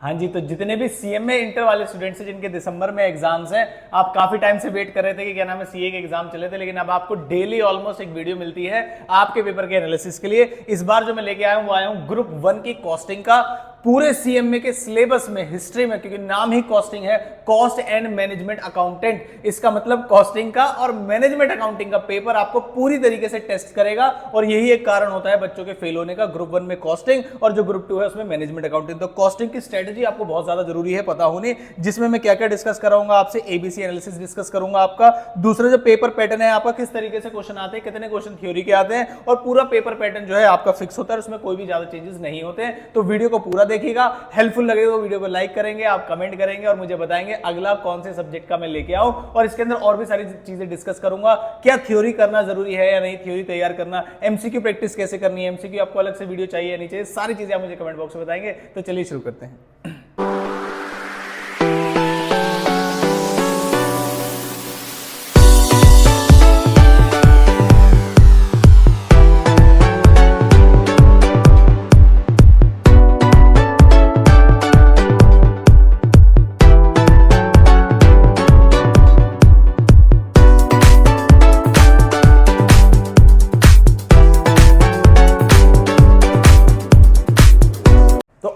हाँ जी, तो जितने भी सीएमए इंटर वाले स्टूडेंट्स हैं जिनके दिसंबर में एग्जाम्स हैं, आप काफी टाइम से वेट कर रहे थे कि क्या नाम है सीए के एग्जाम चले थे, लेकिन अब आपको डेली ऑलमोस्ट एक वीडियो मिलती है आपके पेपर के एनालिसिस के लिए। इस बार जो मैं लेके आया हूं वो आया हूं ग्रुप 1 की कॉस्टिंग का। पूरे सीएमए के सिलेबस में, हिस्ट्री में, क्योंकि नाम ही कॉस्टिंग है, कॉस्ट एंड मैनेजमेंट अकाउंटेंट, इसका मतलब कॉस्टिंग का और मैनेजमेंट अकाउंटिंग का पेपर आपको पूरी तरीके से टेस्ट करेगा। और यही एक कारण होता है बच्चों के फेल होने का, ग्रुप 1 में कॉस्टिंग और जो ग्रुप 2 है उसमें मैनेजमेंट अकाउंटिंग। तो कॉस्टिंग की स्ट्रेटेजी आपको बहुत ज्यादा जरूरी है पता होनी, जिसमें मैं क्या क्या डिस्कस कराऊंगा आपसे। एबीसी एनालिसिस डिस्कस करूंगा आपका, दूसरा जो पेपर पैटर्न है आपका, किस तरीके से क्वेश्चन आते हैं, कितने क्वेश्चन थ्योरी के आते हैं, और पूरा पेपर पैटर्न जो है आपका फिक्स होता है, उसमें कोई भी ज्यादा चेंजेस नहीं होते हैं। तो वीडियो को पूरा देखिएगा, हेल्पफुल लगेगा तो वीडियो को लाइक करेंगे, आप कमेंट करेंगे और मुझे बताएंगे अगला कौन से सब्जेक्ट का मैं लेके आऊं। और इसके अंदर और भी सारी चीजें डिस्कस करूंगा, क्या थ्योरी करना जरूरी है या नहीं, थ्योरी तैयार करना, एमसीक्यू प्रैक्टिस कैसे करनी है, एमसीक्यू आपको अलग से वीडियो चाहिए या नहीं चाहिए, सारी चीजें आप मुझे कमेंट बॉक्स में बताएंगे। तो चलिए शुरू करते हैं।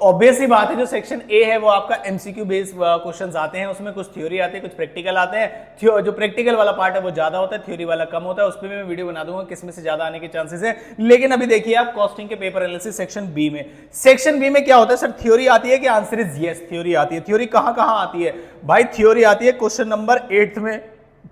ऑब्वियस ही बात है, जो सेक्शन ए है वो आपका एमसीक्यू बेस्ड क्वेश्चंस आते हैं, उसमें कुछ थ्योरी आती है, कुछ प्रैक्टिकल आते हैं। जो प्रैक्टिकल वाला पार्ट है वो ज्यादा होता है, थ्योरी वाला कम होता है। उस पर मैं वीडियो बना दूंगा किसमें से ज्यादा आने के चांसेस है। लेकिन अभी देखिए आप कॉस्टिंग के पेपर एनालिसिस सेक्शन बी में, सेक्शन बी में क्या होता है सर, थ्योरी आती है कि आंसर इज यस, थ्योरी आती है। थ्योरी कहां कहां आती है भाई, थ्योरी आती है क्वेश्चन नंबर 8 में,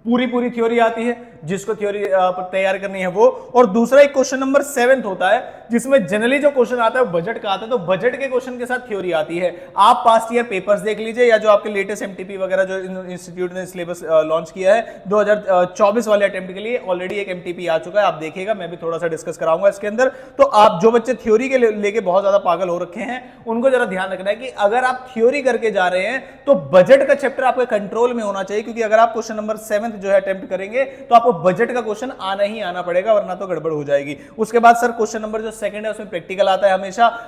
पूरी थ्योरी आती है, जिसको थ्योरी तैयार करनी है वो। और दूसरा एक क्वेश्चन नंबर 7 होता है, जिसमें जनरली जो क्वेश्चन आता है वो बजट का आता है, तो बजट के क्वेश्चन के साथ थ्योरी आती है। आप पास्ट ईयर पेपर्स देख लीजिए, या जो आपके लेटेस्ट एमटीपी वगैरह जो इंस्टीट्यूट ने सिलेबस लॉन्च किया है 2024 वाले अटेम्प्ट के लिए, ऑलरेडी एक एमटीपी आ चुका है, आप देखिएगा, मैं भी थोड़ा सा डिस्कस कराऊंगा इसके अंदर। तो आप जो बच्चे थ्योरी के लेके बहुत ज्यादा पागल हो रखे हैं, उनको जरा ध्यान रखना है कि अगर आप थ्योरी करके जा रहे हैं तो बजट का चैप्टर आपके कंट्रोल में होना चाहिए, क्योंकि अगर आप क्वेश्चन नंबर 7 जो है अटेम्प्ट करेंगे तो आपको बजट का क्वेश्चन आना ही आना पड़ेगा, वरना तो गड़बड़ हो जाएगी। उसके बाद सर क्वेश्चन नंबर जो 2 है उसमें प्रैक्टिकल आता है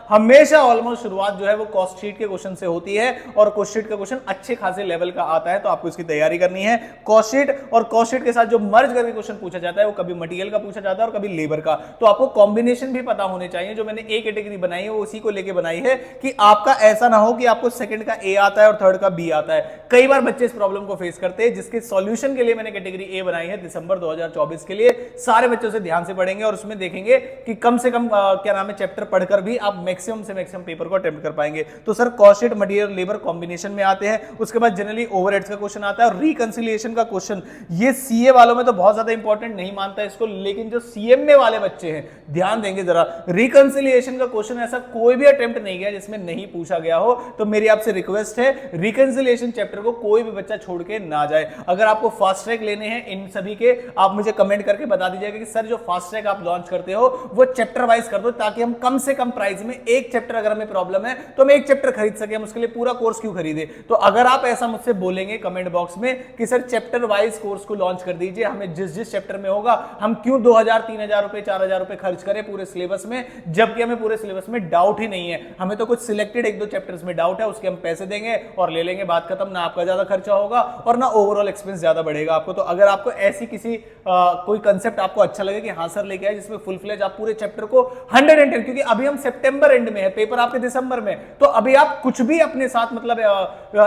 हमेशा ऑलमोस्ट शुरुआत जो है वो कॉस्ट शीट के क्वेश्चन से होती है, और कॉस्ट शीट का क्वेश्चन अच्छे खासे लेवल का आता है, तो आपको इसकी तैयारी करनी है। कॉस्ट शीट और कॉस्ट शीट के साथ जो मर्ज करके क्वेश्चन पूछा जाता है वो कभी मटेरियल का पूछा जाता है और कभी लेबर का, तो आपको कॉम्बिनेशन भी पता होने चाहिए। जो मैंने ए कैटेगरी बनाई है वो उसी को लेके बनाई है कि आपका ऐसा ना हो कि आपको सेकंड का ए आता है और थर्ड का बी आता है। कई बार बच्चे इस प्रॉब्लम को फेस करते हैं, जिसके सॉल्यूशन के लिए मैंने कैटेगरी ए बनाई है दिसंबर 2024 के लिए। सारे बच्चों से ध्यान से पढ़ेंगे और उसमें देखेंगे कि कम से कम क्या नाम है चैप्टर पढ़कर भी आप मैक्सिमम से मैक्सिमम पेपर को अटेम्प्ट कर पाएंगे। तो sir cost sheet, material, labour combination में आते हैं। उसके बाद जनरली ओवरहेड्स का क्वेश्चन आता है और रिकंसिलिएशन का क्वेश्चन। ये सीए वालों में तो बहुत ज्यादा इंपॉर्टेंट नहीं मानता इसको, लेकिन जो सीएमए वाले बच्चे हैं ध्यान देंगे जरा। रिकंसिलिएशन का क्वेश्चन ऐसा कोई भी अटेम्प्ट नहीं गया जिसमें नहीं पूछा गया हो, तो मेरी आपसे रिक्वेस्ट है रिकंसिलिएशन चैप्टर को कोई भी बच्चा छोड़ के ना जाए। अगर आपको फास्ट ट्रैक लेने हैं इन सभी के, आप मुझे कमेंट करके बता दीजिएगा कि सर जो फास्ट ट्रैक आप लॉन्च करते हो वो चैप्टर वाइज कर दो, ताकि हम कम से कम प्राइस में एक चैप्टर, अगर हमें प्रॉब्लम है तो हम एक चैप्टर खरीद सके, हम उसके लिए पूरा कोर्स क्यों खरीदे। तो अगर आप ऐसा मुझसे बोलेंगे कमेंट बॉक्स में कि सर चैप्टर वाइज कोर्स को लॉन्च कर दीजिए, हमें जिस चैप्टर में होगा हम क्यों 2000 3000 रुपए 4000 रुपए खर्च करें पूरे सिलेबस में, जबकि हमें पूरे सिलेबस में डाउट ही नहीं है, हमें तो कुछ सिलेक्टेड 1-2 चैप्टर्स में डाउट है, उसके हम पैसे देंगे और ले लेंगे, बात खत्म। ना आपका ज्यादा खर्चा होगा और ना ओवरऑल एक्सपेंस ज्यादा बढ़ेगा आपको। तो अगर आपको ऐसी किसी कोई कंसेप्ट आपको अच्छा लगे कि हाँ सर लेके आए जिसमें फुल फ्लेज आप पूरे चैप्टर को 110, क्योंकि अभी हम सितंबर एंड में है, पेपर आपके दिसंबर में, तो अभी आप कुछ भी अपने साथ मतलब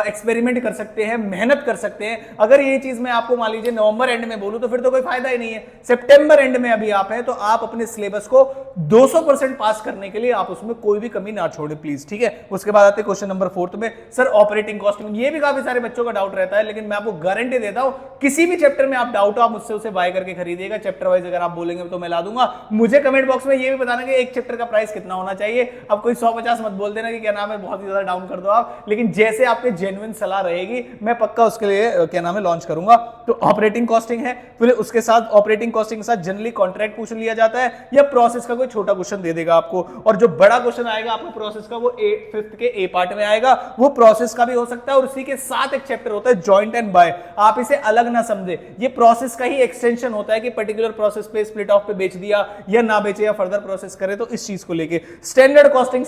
एक्सपेरिमेंट कर सकते हैं, मेहनत कर सकते हैं। अगर ये चीज मैं आपको मान लीजिए नवंबर एंड में बोलूं तो फिर तो कोई फायदा ही नहीं है। सितंबर एंड में अभी आप हैं, तो आप अपने सिलेबस को 200% पास करने के लिए आप उसमें कोई भी कमी ना छोड़े प्लीज, ठीक है। उसके बाद आते क्वेश्चन नंबर 4 में, सर ऑपरेटिंग कॉस्ट में, ये भी काफी सारे बच्चों का डाउट रहता है, लेकिन मैं आपको गारंटी देता हूं किसी भी चैप्टर में आप डाउट हो आप मुझसे उसे बाय करके खरीदिएगा। चैप्टर वाइज अगर आप बोलेंगे तो मैं ला दूंगा। मुझे कमेंट बॉक्स में ये भी बताना कि एक चैप्टर का प्राइस कितना होना चाहिए। अब कोई 150 मत बोल देना कि क्या नाम है बहुत ही ज्यादा डाउन कर दो आप, लेकिन जैसे आपके जेन्युइन सलाह रहेगी मैं पक्का उसके लिए क्या नाम है लॉन्च करूंगा। तो ऑपरेटिंग कॉस्टिंग है, फिर उसके साथ ऑपरेटिंग कॉस्टिंग के साथ जनरली कॉन्ट्रैक्ट पूछ लिया जाता है, या प्रोसेस का कोई छोटा क्वेश्चन दे देगा आपको, और जो बड़ा क्वेश्चन आएगा आपको प्रोसेस का वो 5th के ए पार्ट में आएगा, वो प्रोसेस का भी हो सकता है। और उसी के साथ एक चैप्टर होता है जॉइंट एंड बाय, आप इसे अलग ना समझे, ये प्रोसेस का ही एक्सटेंशन होता है कि पर्टिकुलर प्रोसेस पे स्प्लिट ऑफ पे बेच दिया या ना बेचे या फर्दर प्रोसेस करे, तो इस चीज को लेके स्टैंडर्ड कॉस्टिंग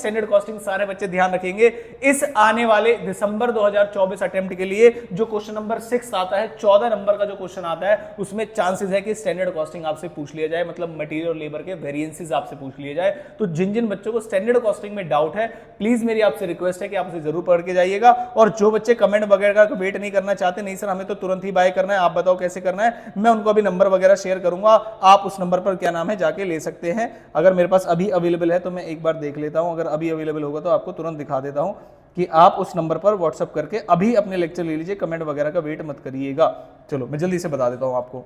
सारे बच्चे ध्यान रखेंगे। इस आने वाले दिसंबर 2024 अटेम्प्ट के लिए जो क्वेश्चन नंबर 6 आता है, 14 नंबर का जो क्वेश्चन आता है, उसमें चांसेस है कि स्टैंडर्ड कॉस्टिंग आपसे पूछ लिया जाए, मतलब मटेरियल और लेबर के वेरिएंसेस आपसे पूछ लिए जाए। तो जिन जिन बच्चों को स्टैंडर्ड कॉस्टिंग में डाउट है, प्लीज मेरी आपसे रिक्वेस्ट है कि आप उसे जरूर पढ़ के जाइएगा। और जो बच्चे कमेंट वगैरह का वेट नहीं करना चाहते, नहीं सर हमें तो तुरंत ही बाय करना है, आप बताओ कैसे करना है, मैं उनको अभी नंबर वगैरह शेयर करूंगा, आप उस नंबर पर क्या नाम है जाके ले सकते हैं। अगर मेरे पास अभी अवेलेबल है तो मैं एक बार देख लेता हूं, अगर अभी अवेलेबल होगा तो आपको तुरंत दिखा देता हूं कि आप उस नंबर पर व्हाट्सअप करके अभी अपने लेक्चर ले लीजिए, कमेंट वगैरह का वेट मत करिएगा। चलो मैं जल्दी से बता देता हूं आपको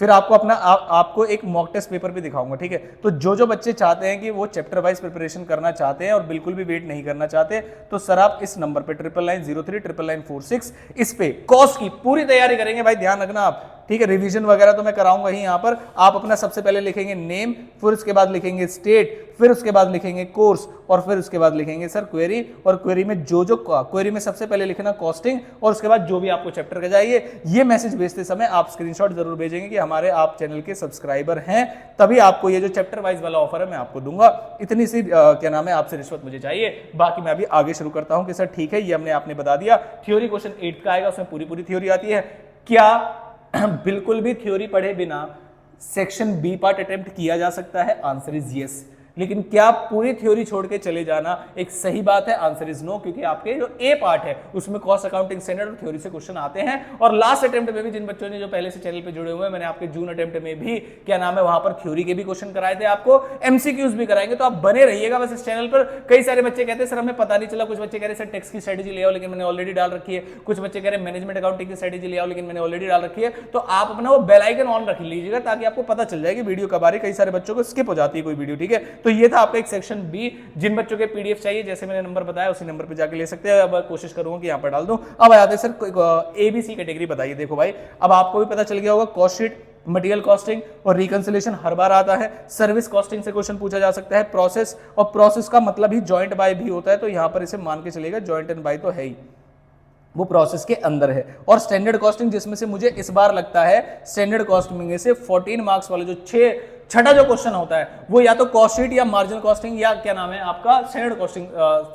फिर आपको अपना आपको एक मॉक टेस्ट पेपर भी दिखाऊंगा, ठीक है। तो जो बच्चे चाहते हैं कि वो चैप्टर वाइज प्रिपरेशन करना चाहते हैं और बिल्कुल भी वेट नहीं करना चाहते, तो सर आप इस नंबर पे 9903 इस पे कॉस्ट की पूरी तैयारी करेंगे। भाई ध्यान रखना आप, ठीक है। रिवीजन वगैरह तो मैं कराऊंगा ही यहाँ पर। आप अपना सबसे पहले लिखेंगे नेम, फिर उसके बाद लिखेंगे स्टेट, फिर उसके बाद लिखेंगे कोर्स, और फिर उसके बाद लिखेंगे सर क्वेरी। और क्वेरी में जो क्वेरी में सबसे पहले लिखना कॉस्टिंग, और उसके बाद जो भी आपको चैप्टर का चाहिए। ये मैसेज भेजते समय आप स्क्रीनशॉट जरूर भेजेंगे कि हमारे आप चैनल के सब्सक्राइबर हैं, तभी आपको ये जो चैप्टर वाइज वाला ऑफर है मैं आपको दूंगा। इतनी सी क्या नाम है आपसे रिश्वत मुझे चाहिए। बाकी मैं अभी आगे शुरू करता हूं कि सर ठीक है ये हमने आपने बता दिया। थ्योरी क्वेश्चन 8 का आएगा, उसमें पूरी थ्योरी आती है क्या? बिल्कुल भी थ्योरी पढ़े बिना सेक्शन बी पार्ट अटेम्प्ट किया जा सकता है? Answer is yes. लेकिन क्या पूरी थ्योरी छोड़ के चले जाना एक सही बात है? आंसर इज नो, क्योंकि आपके जो ए पार्ट है उसमें कॉस्ट अकाउंटिंग स्टैंडर्ड और थ्योरी से क्वेश्चन आते हैं। और लास्ट अटेम्प्ट में भी जिन बच्चों ने जो पहले से चैनल पे जुड़े हुए हैं, मैंने आपके जून अटेम्प्ट में भी क्या नाम है वहां पर थ्योरी के भी क्वेश्चन कराए थे, आपको एमसीक्यूज भी कराएंगे। तो आप बने रहिएगा बस इस चैनल पर। कई सारे बच्चे कहते हैं सर हमें पता नहीं चला, कुछ बच्चे कह रहे सर टैक्स की स्ट्रेटेजी ले आओ, लेकिन मैंने ऑलरेडी डाल रखी है। कुछ बच्चे कह रहे मैनेजमेंट अकाउंटिंग की स्ट्रेटेजी ले आओ, लेकिन मैंने ऑलरेडी डाल रखी है। तो आप अपना वो बेल आइकन ऑन रख लीजिएगा ताकि आपको पता चल जाए कि वीडियो कब आ रही है। कई सारे बच्चों को स्किप हो जाती है कोई वीडियो, ठीक है। तो ये था आपका एक सेक्शन बी। जिन बच्चों के पीडीएफ चाहिए, जैसे मैंने नंबर बताया उसी नंबर पे जाके ले सकते हैं। अब कोशिश करूंगा कि यहां पर डाल दूं। अब आते हैं सर एबीसी कैटेगरी बताइए। देखो भाई, अब आपको भी पता चल गया होगा कॉस्ट शीट, मटेरियल कॉस्टिंग और रिकंसिलिएशन हर बार आता है। सर्विस कॉस्टिंग से क्वेश्चन पूछा जा सकता है। प्रोसेस, और प्रोसेस का मतलब ही जॉइंट बाय भी होता है, तो यहां पर इसे मान के चलेगा जॉइंट एंड बाय तो है ही, वो प्रोसेस के अंदर है। और स्टैंडर्ड कॉस्टिंग, जिसमें से मुझे इस बार लगता है स्टैंडर्ड कॉस्टिंग में से 14 मार्क्स वाला जो छठा जो क्वेश्चन होता है वो या तो कॉस्ट शीट या मार्जिनल कॉस्टिंग या क्या नाम है आपका स्टैंडर्ड कॉस्टिंग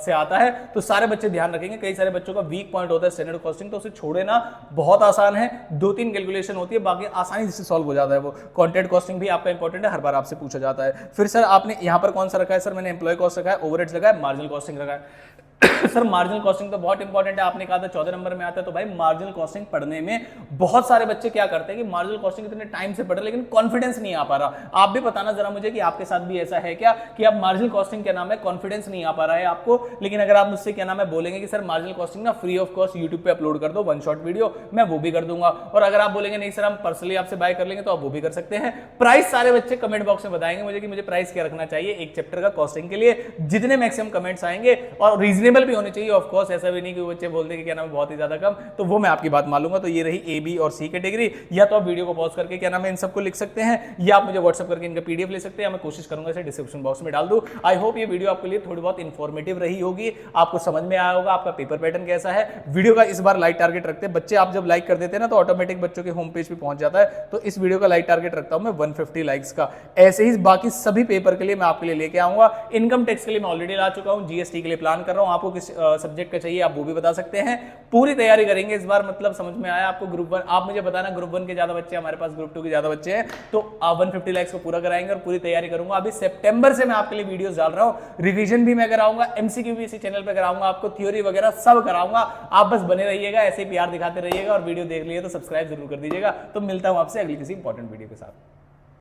से आता है। तो सारे बच्चे ध्यान रखेंगे। कई सारे बच्चों का वीक पॉइंट होता है स्टैंडर्ड कॉस्टिंग, तो उसे छोड़े ना, बहुत आसान है। 2-3 कैलकुलेशन होती है, बाकी आसानी से सॉल्व हो जाता है वो। कंटेंट कॉस्टिंग भी आपका इंपॉर्टेंट है, हर बार आपसे पूछा जाता है। फिर सर आपने यहाँ पर कौन सा रखा है? सर मैंने एम्प्लॉय कॉस्ट रखा है, ओवरहेड्स रखा है, मार्जिनल कॉस्टिंग रखा है। सर मार्जिनल कॉस्टिंग तो बहुत इंपॉर्टेंट है, आपने कहा था 14 नंबर में आता है। तो भाई मार्जिनल कॉस्टिंग पढ़ने में बहुत सारे बच्चे क्या करते हैं कि मार्जिनल कॉस्टिंग इतने टाइम से पढ़ रहे लेकिन कॉन्फिडेंस नहीं आ पा रहा। आप भी बताना जरा मुझे कि आपके साथ भी ऐसा है क्या कि आप मार्जिनल कॉस्टिंग क्या नाम है कॉन्फिडेंस नहीं आ पा रहा है आपको। लेकिन अगर आप मुझसे क्या नाम है बोलेंगे कि सर मार्जिनल कॉस्टिंग ना फ्री ऑफ कॉस्ट यूट्यूब पे अपलोड कर दो 1 शॉट वीडियो, मैं वो भी कर दूंगा। और अगर आप बोलेंगे नहीं सर हम पर्सनली आपसे बाय कर लेंगे, तो आप वो भी कर सकते हैं। प्राइस सारे बच्चे कमेंट बॉक्स में बताएंगे मुझे कि मुझे प्राइस क्या रखना चाहिए एक चैप्टर का कॉस्टिंग के लिए। जितने मैक्सिमम कमेंट्स आएंगे और रीजनेबल भी होने चाहिए, ऑफकोर्स ऐसा भी नहीं कि बच्चे बोलते कि क्या नाम है बहुत ही ज्यादा कम, तो वो मैं आपकी बात मान लूंगा। तो ये रही ए, बी और सी कैटेगरी। या तो आप वीडियो को पॉज करके क्या नाम है इन सबको लिख सकते हैं, या आप मुझे व्हाट्सएप करके इनका पीडीएफ ले सकते हैं। मैं कोशिश करूंगा इसे डिस्क्रिप्शन बॉक्स में डाल दूं। आई होप ये वीडियो आपके लिए थोड़ी बहुत इंफॉर्मेटिव रही होगी, आपको समझ में आया होगा आपका पेपर पैटर्न कैसा है। वीडियो का इस बार लाइक टारगेट रखते हैं बच्चे, आप जब लाइक कर देते हैं ना तो ऑटोमेटिक बच्चों के होम पेज पे पहुंच जाता है। तो इस वीडियो का लाइक टारगेट रखता हूं मैं 150 लाइक्स का। ऐसे ही बाकी सभी पेपर के लिए मैं आपके लिए लेके आऊंगा। इनकम टैक्स के लिए मैं ऑलरेडी ला चुका हूं, जीएसटी के लिए प्लान कर रहा हूं। आपको किस सब्जेक्ट का चाहिए आप वो भी बता सकते हैं। पूरी तैयारी करेंगे इस बार, मतलब समझ में आया आपको। ग्रुप 1 आप मुझे बताना, ग्रुप 1 के ज्यादा बच्चे हमारे पास, ग्रुप 2 के ज्यादा बच्चे हैं, तो आप 150 लाइक्स को पूरा कराएंगे और पूरी तैयारी करूंगा। अभी सितंबर से मैं आपके लिए वीडियोस डाल रहा हूं, रिवीजन भी मैं कराऊंगा, एमसीक्यू भी इसी चैनल पे कराऊंगा, आपको थ्योरी वगैरह सब कराऊंगा। आप बस बने रहिएगा, ऐसे ही प्यार दिखाते रहिएगा और वीडियो देख लिए तो सब्सक्राइब जरूर कर दीजिएगा। तो मिलता हूं आपसे अगली किसी इंपॉर्टेंट वीडियो के साथ।